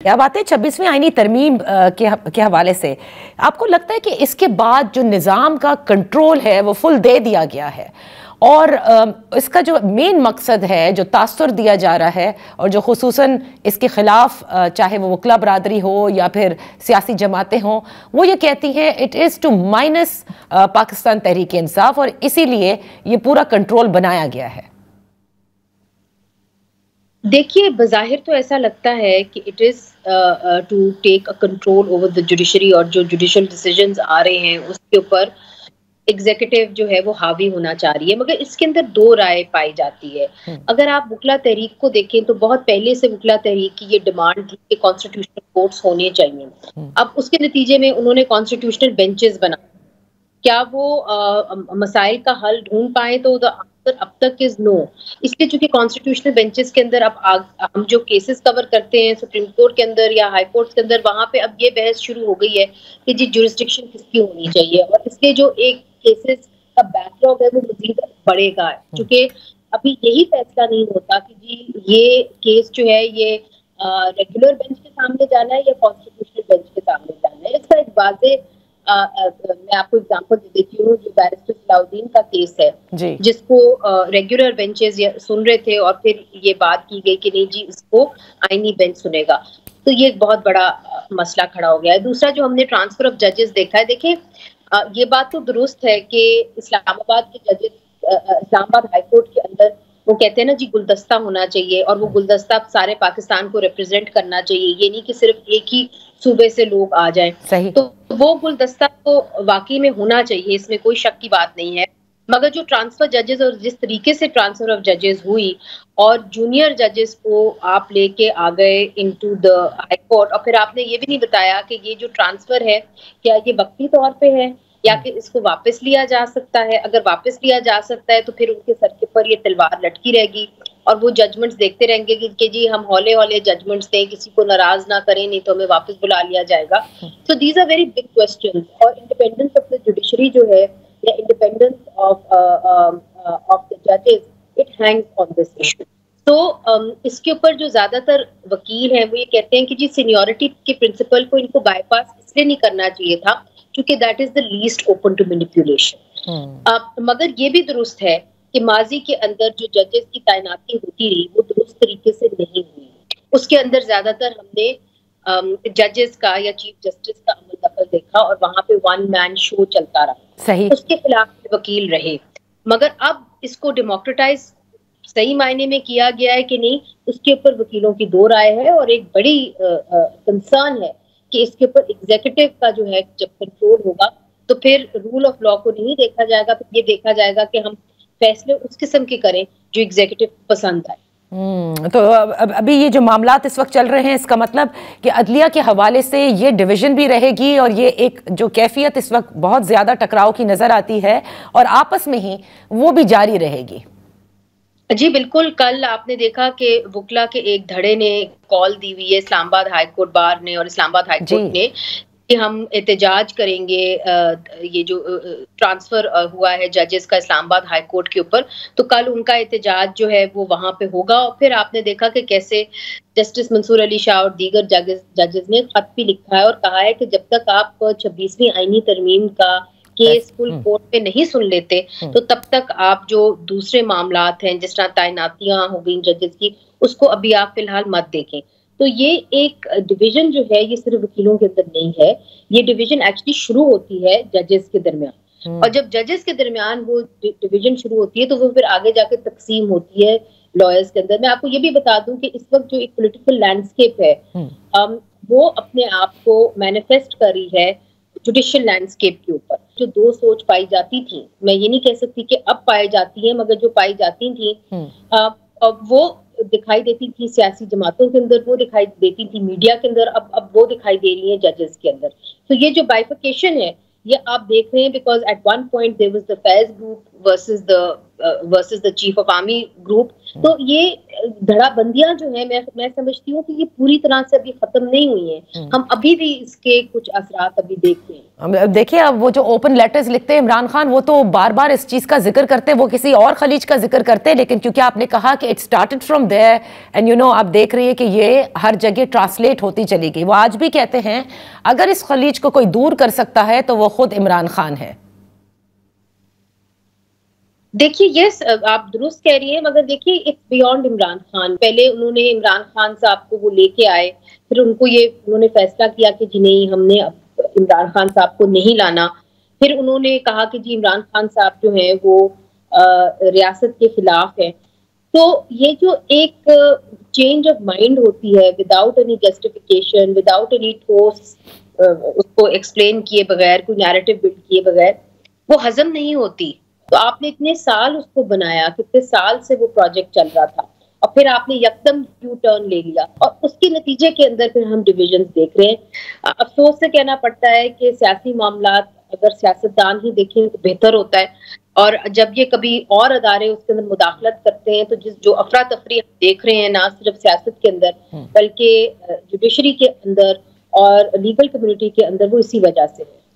अब आते हैं 26वीं आईनी तरमीम के हवाले से। आपको लगता है कि इसके बाद जो निज़ाम का कंट्रोल है वो फुल दे दिया गया है और इसका जो मेन मकसद है, जो तासुर दिया जा रहा है और जो खुसूसन इसके ख़िलाफ़ चाहे वो वकला बरादरी हो या फिर सियासी जमातें हों, वो ये कहती हैं it is to minus Pakistan Tehreek Insaf और इसीलिए ये पूरा कंट्रोल बनाया गया है? देखिए, बज़ाहिर तो ऐसा लगता है कि it is to take a control over the judiciary और जो जुडिशियल डिसीजंस आ रहे हैं उसके ऊपर एग्जीक्यूटिव जो है वो हावी होना चाह रही है, मगर इसके अंदर दो राय पाई जाती है। अगर आप वकला तहरीक को देखें तो बहुत पहले से वकला तहरीक की ये डिमांड थी कि कॉन्स्टिट्यूशनल कोर्ट्स होने चाहिए। अब उसके नतीजे में उन्होंने कॉन्स्टिट्यूशनल बेंचेस बना, क्या वो मसाइल का हल ढूंढ पाए, तो द आंसर अब तक इज नो। इसलिए चूंकि कॉन्स्टिट्यूशनल बेंचेस के अंदर अब हम जो केसेस कवर करते हैं सुप्रीम कोर्ट के अंदर या हाई कोर्ट के अंदर, वहां पे अब ये बहस शुरू हो गई है कि जी जुरिस्डिक्शन किसकी होनी चाहिए, और इसलिए जो एक केसेस का बैकलॉग है वो मजीद बढ़ेगा, क्योंकि अभी यही फैसला नहीं होता कि जी ये केस जो है ये रेगुलर बेंच के सामने जाना है या कॉन्स्टिट्यूशनल बेंच के सामने जाना है। इसका एक वाज़ेह मैं आपको एग्जांपल दे देती हूँ, जो बैरिस्टर सलाउद्दीन का केस है जिसको रेगुलर बेंचेस सुन रहे थे और फिर ये बात की गई कि नहीं जी इसको आईनी बेंच सुनेगा, तो ये एक बहुत बड़ा मसला खड़ा हो गया है। दूसरा जो हमने ट्रांसफर ऑफ जजेस देखा है, देखिए ये बात तो दुरुस्त है कि इस्लामाबाद के जजेस इस्लामाबाद हाई कोर्ट के अंदर वो कहते हैं ना जी गुलदस्ता होना चाहिए, और वो गुलदस्ता सारे पाकिस्तान को रिप्रेजेंट करना चाहिए, ये नहीं कि सिर्फ एक ही सूबे से लोग आ जाएं। सही। तो वो गुलदस्ता तो वाकई में होना चाहिए, इसमें कोई शक की बात नहीं है, मगर जो ट्रांसफर जजेस और जिस तरीके से ट्रांसफर ऑफ जजेस हुई और जूनियर जजेस को आप लेके आ गए इनटू द हाई कोर्ट, और फिर आपने ये भी नहीं बताया कि ये जो ट्रांसफर है क्या ये वक्ती तौर पे है या कि इसको वापस लिया जा सकता है। अगर वापस लिया जा सकता है तो फिर उनके सर के ऊपर ये तलवार लटकी रहेगी और वो जजमेंट्स देखते रहेंगे कि जी हम हौले हौले जजमेंट्स दें, किसी को नाराज ना करें, नहीं तो हमें वापस बुला लिया जाएगा। So these are very big questions, और इंडिपेंडेंस ऑफ द जुडिशरी जो है या इंडिपेंडेंस ऑफ द जजेस, it hangs on this issue. तो इसके ऊपर जो ज्यादातर वकील हैं वो ये कहते हैं कि जी सीनियरिटी के प्रिंसिपल को इनको बाईपास इसलिए नहीं करना चाहिए था क्योंकि that is the least open to manipulation. मगर ये भी दुरुस्त है कि माजी के अंदर जो जजेस की तैनाती होती रही वो दुरुस्त तरीके से नहीं हुई, उसके अंदर ज्यादातर हमने जजेस का या चीफ जस्टिस का अमल दखल देखा और वहां पे वन मैन शो चलता रहा। सही। उसके खिलाफ वकील रहे, मगर अब इसको डेमोक्रेटाइज सही मायने में किया गया है कि नहीं, उसके ऊपर वकीलों की दो राय है, और एक बड़ी कंसर्न है कि इसके ऊपर एग्जीक्यूटिव का जो है जब कंट्रोल होगा तो फिर रूल ऑफ लॉ को नहीं देखा जाएगा, फिर ये देखा जाएगा कि हम फैसले उस किस्म के करें जो एग्जीक्यूटिव पसंद आए। तो अभी ये जो मामलात इस वक्त चल रहे हैं, इसका मतलब कि अदलिया के हवाले से ये डिवीजन भी रहेगी और ये एक जो कैफियत इस वक्त बहुत ज्यादा टकराव की नजर आती है और आपस में ही वो भी जारी रहेगी। जी बिल्कुल, कल आपने देखा कि वकला के एक धड़े ने कॉल दी हुई है इस्लामाबाद हाई कोर्ट बार ने और इस्लामाबाद हाई कोर्ट ने कि हम एहतजाज करेंगे ये जो ट्रांसफर हुआ है जजेस का इस्लामाबाद हाई कोर्ट के ऊपर, तो कल उनका एहतजाज जो है वो वहां पे होगा। और फिर आपने देखा कि कैसे जस्टिस मंसूर अली शाह और दीगर जजेस ने खत भी लिखा है और कहा है कि जब तक आप 26वीं आईनी तरमीम का केस फुल कोर्ट में नहीं सुन लेते तो तब तक आप जो दूसरे मामलात हैं जिस तरह तैनातियां हो गई जजेस की, उसको अभी आप फिलहाल मत देखें। तो ये एक डिवीजन जो है ये सिर्फ वकीलों के अंदर नहीं है, ये डिवीजन एक्चुअली शुरू होती है जजेस के दरमियान, और जब जजेस के दरमियान वो डिवीजन शुरू होती है तो वो फिर आगे जाके तकसीम होती है लॉयर्स के अंदर। मैं आपको ये भी बता दूं कि इस वक्त जो एक पॉलिटिकल लैंडस्केप है वो अपने आप को मैनिफेस्ट कर रही है जुडिशियल लैंडस्केप के ऊपर। जो दो सोच पाई जाती थी, मैं ये नहीं कह सकती कि अब पाई जाती है, मगर जो पाई जाती थी वो दिखाई देती थी सियासी जमातों के अंदर, वो दिखाई देती थी मीडिया के अंदर, अब वो दिखाई दे रही है जजेस के अंदर। तो ये जो बाइफिकेशन है ये आप देख रहे हैं, because at one point there was the Faiz group versus the chief of army group. तो ये धड़ाबंदियां जो है मैं समझती हूँ कि ये पूरी तरह से अभी खत्म नहीं हुई हैं। हम अभी भी इसके कुछ असरात अभी देख रहे हैं। देखिए, अब वो जो ओपन लेटर्स लिखते हैं इमरान खान, वो तो बार बार इस चीज का जिक्र करते हैं, वो किसी और खलीज का जिक्र करते हैं, लेकिन क्योंकि आपने कहा कि it started from there and you know, आप देख रही है कि ये हर जगह ट्रांसलेट होती चली गई। वो आज भी कहते हैं अगर इस खलीज को कोई दूर कर सकता है तो वो खुद इमरान खान है। देखिए, यस, आप दुरुस्त कह रही हैं, मगर देखिए इट्स बियॉन्ड इमरान खान। पहले उन्होंने इमरान खान साहब को वो लेके आए, फिर उन्होंने फैसला किया कि जी नहीं, हमने इमरान खान साहब को नहीं लाना। फिर उन्होंने कहा कि जी इमरान खान साहब जो है वो रियासत के खिलाफ है। तो ये जो एक चेंज ऑफ माइंड होती है without any justification, without any ठोस उसको एक्सप्लेन किए बगैर, कोई नैरेटिव बिल्ड किए बगैर, वो हजम नहीं होती। तो आपने इतने साल उसको बनाया, कितने साल से वो प्रोजेक्ट चल रहा था, और फिर आपने यकदम यू टर्न ले लिया, और उसके नतीजे के अंदर फिर हम डिविजन्स देख रहे हैं। अफसोस से कहना पड़ता है कि सियासी मामलात अगर सियासतदान ही देखें तो बेहतर होता है, और जब ये कभी और अदारे उसके अंदर मुदाखलत करते हैं तो जो अफरा तफरी हम देख रहे हैं, ना सिर्फ सियासत के अंदर बल्कि जुडिशरी के अंदर और लीगल कम्युनिटी के अंदर, वो इसी वजह से है।